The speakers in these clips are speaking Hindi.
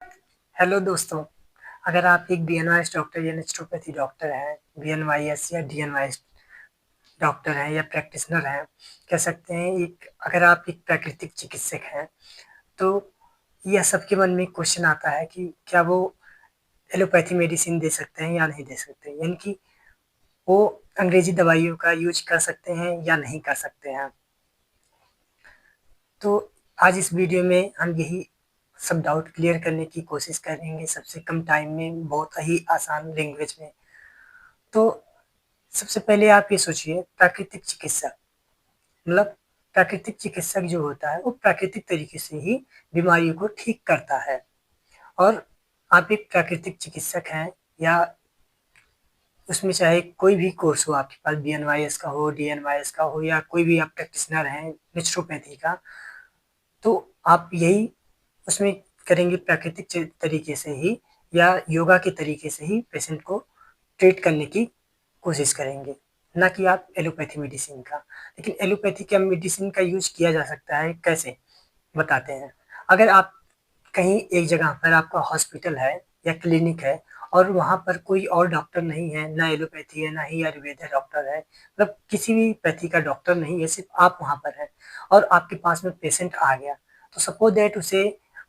हेलो दोस्तों, अगर आप एक बीएनवाईएस डॉक्टर या नेचुरोपैथी डॉक्टर हैं, बीएनवाईएस या डीएनवाईएस डॉक्टर हैं या प्रैक्टिशनर हैं, कह सकते हैं एक अगर आप एक प्राकृतिक चिकित्सक हैं, तो यह सबके मन में क्वेश्चन आता है कि क्या वो एलोपैथी मेडिसिन दे सकते हैं या नहीं दे सकते? यानी कि वो अंग्रेजी दवाइयों का यूज़ कर सकते हैं या नहीं कर सकते हैं? तो आज इस वीडियो में हम यही सब डाउट क्लियर करने की कोशिश करेंगे सबसे कम टाइम में, बहुत ही आसान लैंग्वेज में। तो सबसे पहले आप ये सोचिए, प्राकृतिक चिकित्सा मतलब प्राकृतिक चिकित्सक जो होता है वो प्राकृतिक तरीके से ही बीमारियों को ठीक करता है। और आप एक प्राकृतिक चिकित्सक हैं या उसमें चाहे कोई भी कोर्स हो आपके पास, बीएनवाईएस का हो, डीएनवाईएस का हो, या कोई भी आप प्रैक्टिशनर हैं नेचुरोपैथी का, तो आप यही उसमें करेंगे प्राकृतिक तरीके से ही या योगा के तरीके से ही पेशेंट को ट्रीट करने की कोशिश करेंगे, ना कि आप एलोपैथी मेडिसिन का। लेकिन एलोपैथी का मेडिसिन का यूज किया जा सकता है कैसे, बताते हैं। अगर आप कहीं एक जगह पर आपका हॉस्पिटल है या क्लिनिक है और वहाँ पर कोई और डॉक्टर नहीं है, ना एलोपैथी है ना ही आयुर्वेद डॉक्टर है, मतलब किसी भी पैथी का डॉक्टर नहीं है, सिर्फ आप वहाँ पर हैं और आपके पास में पेशेंट आ गया, तो सपोज दैट उसे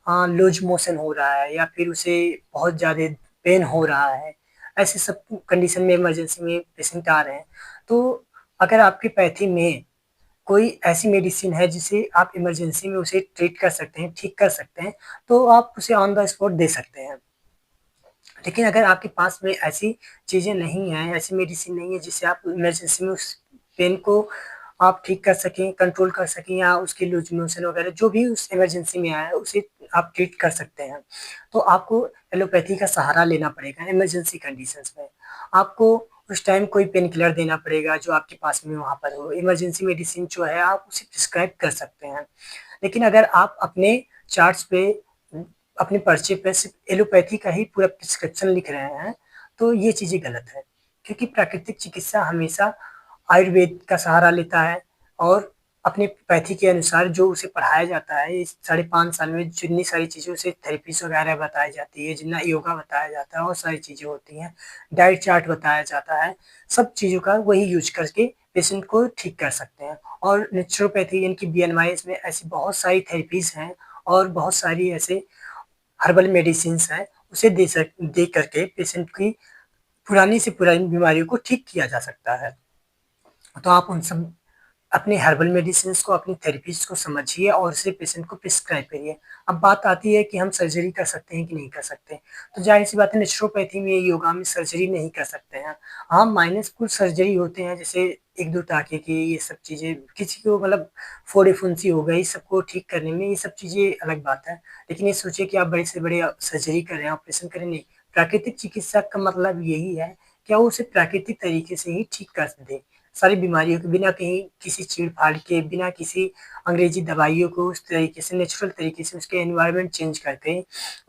लूज मोशन हो रहा है या फिर उसे बहुत ज़्यादा पेन हो रहा है, ऐसे सब कंडीशन में इमरजेंसी में पेशेंट आ रहे हैं, तो अगर आपकी पैथी में कोई ऐसी मेडिसिन है जिसे आप इमरजेंसी में उसे ट्रीट कर सकते हैं, ठीक कर सकते हैं, तो आप उसे ऑन द स्पॉट दे सकते हैं। लेकिन अगर आपके पास में ऐसी चीज़ें नहीं हैं, ऐसी मेडिसिन नहीं है जिससे आप इमरजेंसी में उस पेन को आप ठीक कर सकें, कंट्रोल कर सकें, या उसकी लूज मोशन वगैरह जो भी उस इमरजेंसी में आया है उसे आप ट्रीट कर सकते हैं, तो आपको एलोपैथी का सहारा लेना पड़ेगा इमरजेंसी कंडीशंस में। आपको उस टाइम कोई पेन किलर देना पड़ेगा जो आपके पास में वहाँ पर हो। इमरजेंसी मेडिसिन जो है आप उसे प्रिस्क्राइब कर सकते हैं। लेकिन अगर आप अपने चार्ट्स पे, अपने पर्चे पे सिर्फ एलोपैथी का ही पूरा प्रिस्क्रिप्शन लिख रहे हैं, तो ये चीज़ें गलत है। क्योंकि प्राकृतिक चिकित्सा हमेशा आयुर्वेद का सहारा लेता है और अपने पैथी के अनुसार जो उसे पढ़ाया जाता है, इस 5.5 साल में जितनी सारी चीज़ें उसे थेरेपीज़ वगैरह बताई जाती है, जितना योगा बताया जाता है और सारी चीज़ें होती हैं, डाइट चार्ट बताया जाता है, सब चीज़ों का वही यूज़ करके पेशेंट को ठीक कर सकते हैं। और नेचुरोपैथी यानी कि बीएनवाईएस में ऐसी बहुत सारी थेरेपीज़ हैं और बहुत सारी ऐसे हर्बल मेडिसिन्स हैं, उसे दे करके पेशेंट की पुरानी से पुरानी बीमारियों को ठीक किया जा सकता है। तो आप उन सब अपने हर्बल मेडिसिन्स को, अपनी थेरेपीज़ को समझिए और उसे पेशेंट को प्रिस्क्राइब करिए। अब बात आती है कि हम सर्जरी कर सकते हैं कि नहीं कर सकते। तो ज़ाहिर-सी बात है, नेचुरोपैथी में, योगा में सर्जरी नहीं कर सकते हैं। हाँ, माइनस कुछ सर्जरी होते हैं जैसे 1-2 टाँके की, ये सब चीज़ें किसी को मतलब फोड़ी-फुंसी हो गई, सबको ठीक करने में ये सब चीज़ें अलग बात है। लेकिन ये सोचिए कि आप बड़े से बड़े सर्जरी कर रहे हैं, ऑपरेशन कर रहे हैं, नहीं। प्राकृतिक चिकित्सा का मतलब यही है कि वो उसे प्राकृतिक तरीके से ही ठीक कर दे। सारी बीमारियों को बिना कहीं किसी चीड़-फाड़ के, बिना किसी अंग्रेजी दवाइयों को, उस तरीके से नेचुरल तरीके से उसके एनवायरनमेंट चेंज करके,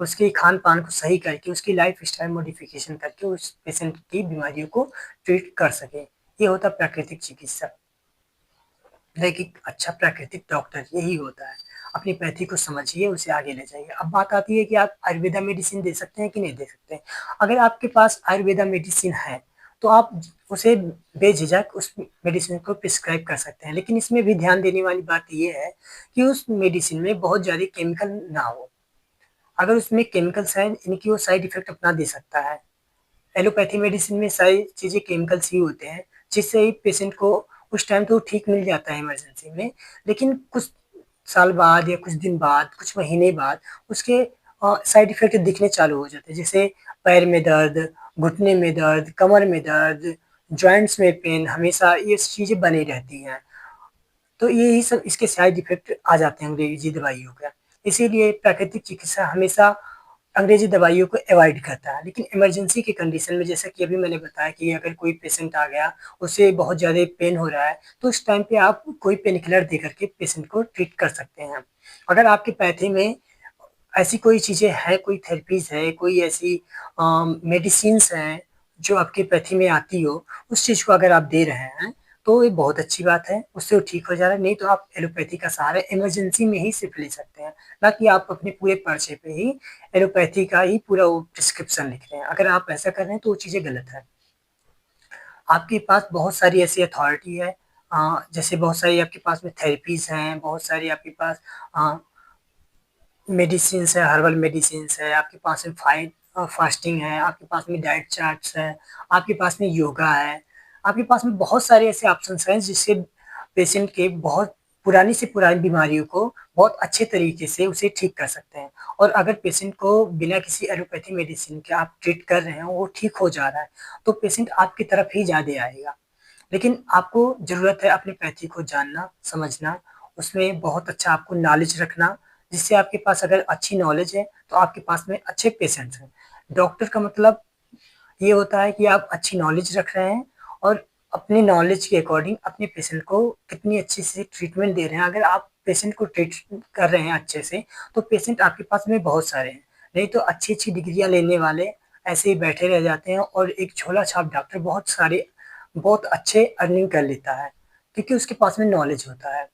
उसके खान-पान को सही करके, उसकी लाइफ़स्टाइल मॉडिफ़िकेशन करके उस पेशेंट की बीमारियों को ट्रीट कर सकें। ये होता है प्राकृतिक चिकित्सा। लाइक एक अच्छा प्राकृतिक डॉक्टर यही होता है। अपनी पैथी को समझिए, उसे आगे ले जाइए। अब बात आती है कि आप आयुर्वेदा मेडिसिन दे सकते हैं कि नहीं दे सकते। अगर आपके पास आयुर्वेदा मेडिसिन है, तो आप उसे बेझिझक उस मेडिसिन को प्रिस्क्राइब कर सकते हैं। लेकिन इसमें भी ध्यान देने वाली बात ये है कि उस मेडिसिन में बहुत ज़्यादा केमिकल ना हो। अगर उसमें केमिकल्स हैं, यानी कि वो साइड इफ़ेक्ट अपना दे सकता है। एलोपैथी मेडिसिन में सारी चीज़ें केमिकल्स ही होते हैं, जिससे पेशेंट को उस टाइम तो ठीक मिल जाता है इमरजेंसी में, लेकिन कुछ साल बाद या कुछ दिन बाद, कुछ महीने बाद उसके साइड इफ़ेक्ट दिखने चालू हो जाते हैं। जैसे पैर में दर्द, घुटने में दर्द, कमर में दर्द, जॉइंट्स में पेन, हमेशा ये चीज़ें बनी रहती हैं। तो यही सब इसके साइड इफ़ेक्ट आ जाते हैं अंग्रेज़ी दवाइयों का। इसीलिए प्राकृतिक चिकित्सा हमेशा अंग्रेज़ी दवाइयों को अवॉइड करता है। लेकिन इमरजेंसी की कंडीशन में, जैसा कि अभी मैंने बताया कि अगर कोई पेशेंट आ गया, उसे बहुत ज़्यादा पेन हो रहा है, तो उस टाइम पे आप कोई पेन किलर दे करके पेशेंट को ट्रीट कर सकते हैं। अगर आपकी पैथी में ऐसी कोई चीज़ें हैं, कोई थेरेपीज़ है, कोई ऐसी मेडिसिन्स हैं, जो आपकी पैथी में आती हो, उस चीज़ को अगर आप दे रहे हैं, तो ये बहुत अच्छी बात है, उससे वो ठीक हो जा रहा है, नहीं तो आप एलोपैथी का सहारा इमरजेंसी में ही सिर्फ ले सकते हैं, ना कि आप अपने पूरे पर्चे पे ही एलोपैथी का ही पूरा वो प्रिस्क्रिप्शन लिख रहे हैं। अगर आप ऐसा कर रहे हैं तो वो चीज़ें गलत है। आपके पास बहुत सारी ऐसी अथॉरिटी है, जैसे बहुत सारी आपके पास में थेरेपीज़ हैं, बहुत सारी आपके पास अ, मेडिसिन्स है, हर्बल मेडिसिन्स है, आपके पास में फास्टिंग है, आपके पास में डाइट चार्ट्स है, आपके पास में योगा है, आपके पास में बहुत सारे ऐसे ऑप्शंस हैं जिससे पेशेंट के बहुत पुरानी से पुरानी बीमारियों को बहुत अच्छे तरीके से उसे ठीक कर सकते हैं। और अगर पेशेंट को बिना किसी एलोपैथी मेडिसिन के आप ट्रीट कर रहे हैं, वो ठीक हो जा रहा है, तो पेशेंट आपकी तरफ ही ज़्यादा आएगा। लेकिन आपको ज़रूरत है अपनी पैथी को जानना, समझना, उसमें बहुत अच्छा आपको नॉलेज रखना, जिससे आपके पास अगर अच्छी नॉलेज है, तो आपके पास में अच्छे पेशेंट्स हैं। डॉक्टर का मतलब ये होता है कि आप अच्छी नॉलेज रख रहे हैं और अपनी नॉलेज के अकॉर्डिंग अपने पेशेंट को कितनी अच्छी से ट्रीटमेंट दे रहे हैं। अगर आप पेशेंट को ट्रीट कर रहे हैं अच्छे से, तो पेशेंट आपके पास में बहुत सारे हैं। नहीं तो अच्छी-अच्छी डिग्रियाँ लेने वाले ऐसे ही बैठे रह जाते हैं और एक झोला-छाप डॉक्टर बहुत अच्छे अर्निंग कर लेता है, क्योंकि उसके पास में नॉलेज होता है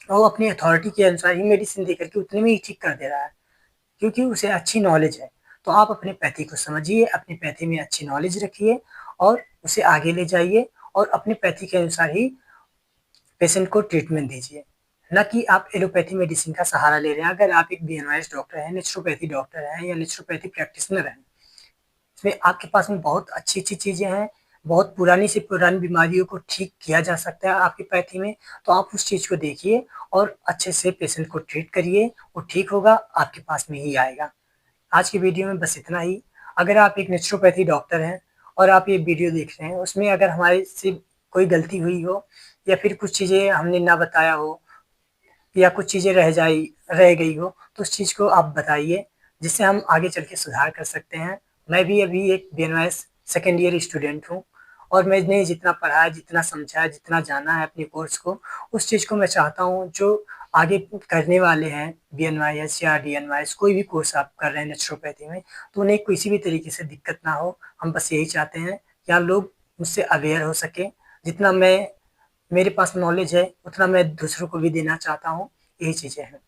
और वो अपनी अथॉरिटी के अनुसार ही मेडिसिन दे करके उतने में ही ठीक कर दे रहा है, क्योंकि उसे अच्छी नॉलेज है। तो आप अपने पैथी को समझिए, अपनी पैथी में अच्छी नॉलेज रखिए और उसे आगे ले जाइए और अपनी पैथी के अनुसार ही पेशेंट को ट्रीटमेंट दीजिए, ना कि आप एलोपैथी मेडिसिन का सहारा ले रहे हैं। अगर आप एक बीएनआईएस डॉक्टर हैं, नेचुरोपैथी डॉक्टर हैं या नेचुरोपैथी प्रैक्टिशनर हैं, इसमें आपके पास में बहुत अच्छी-अच्छी चीज़ें हैं, बहुत पुरानी से पुरानी बीमारियों को ठीक किया जा सकता है आपकी पैथी में, तो आप उस चीज़ को देखिए और अच्छे से पेशेंट को ट्रीट करिए, वो ठीक होगा, आपके पास में ही आएगा। आज की वीडियो में बस इतना ही। अगर आप एक नेचुरोपैथी डॉक्टर हैं और आप ये वीडियो देख रहे हैं, उसमें अगर हमारे से कोई गलती हुई हो या फिर कुछ चीज़ें हमने ना बताया हो या कुछ चीज़ें रह गई हो, तो उस चीज़ को आप बताइए, जिससे हम आगे चल के सुधार कर सकते हैं। मैं भी अभी एक बीएनआईएस सेकंड ईयर स्टूडेंट हूँ और मैंने जितना पढ़ा है, जितना समझा है, जितना जाना है अपने कोर्स को, उस चीज़ को मैं चाहता हूँ जो आगे करने वाले हैं बीएनआईएस या डीएनआईएस कोई भी कोर्स आप कर रहे हैं नेचुरोपैथी में, तो उन्हें किसी भी तरीके से दिक्कत ना हो। हम बस यही चाहते हैं कि आप लोग मुझसे अवेयर हो सकें। जितना मेरे पास नॉलेज है, उतना मैं दूसरों को भी देना चाहता हूँ, यही चीज़ें हैं।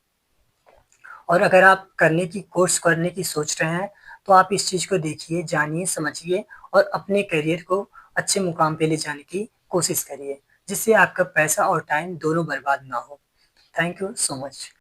और अगर आप कोर्स करने की सोच रहे हैं, तो आप इस चीज़ को देखिए, जानिए, समझिए और अपने करियर को अच्छे मुकाम पे ले जाने की कोशिश करिए, जिससे आपका पैसा और टाइम दोनों बर्बाद ना हो। Thank you so much.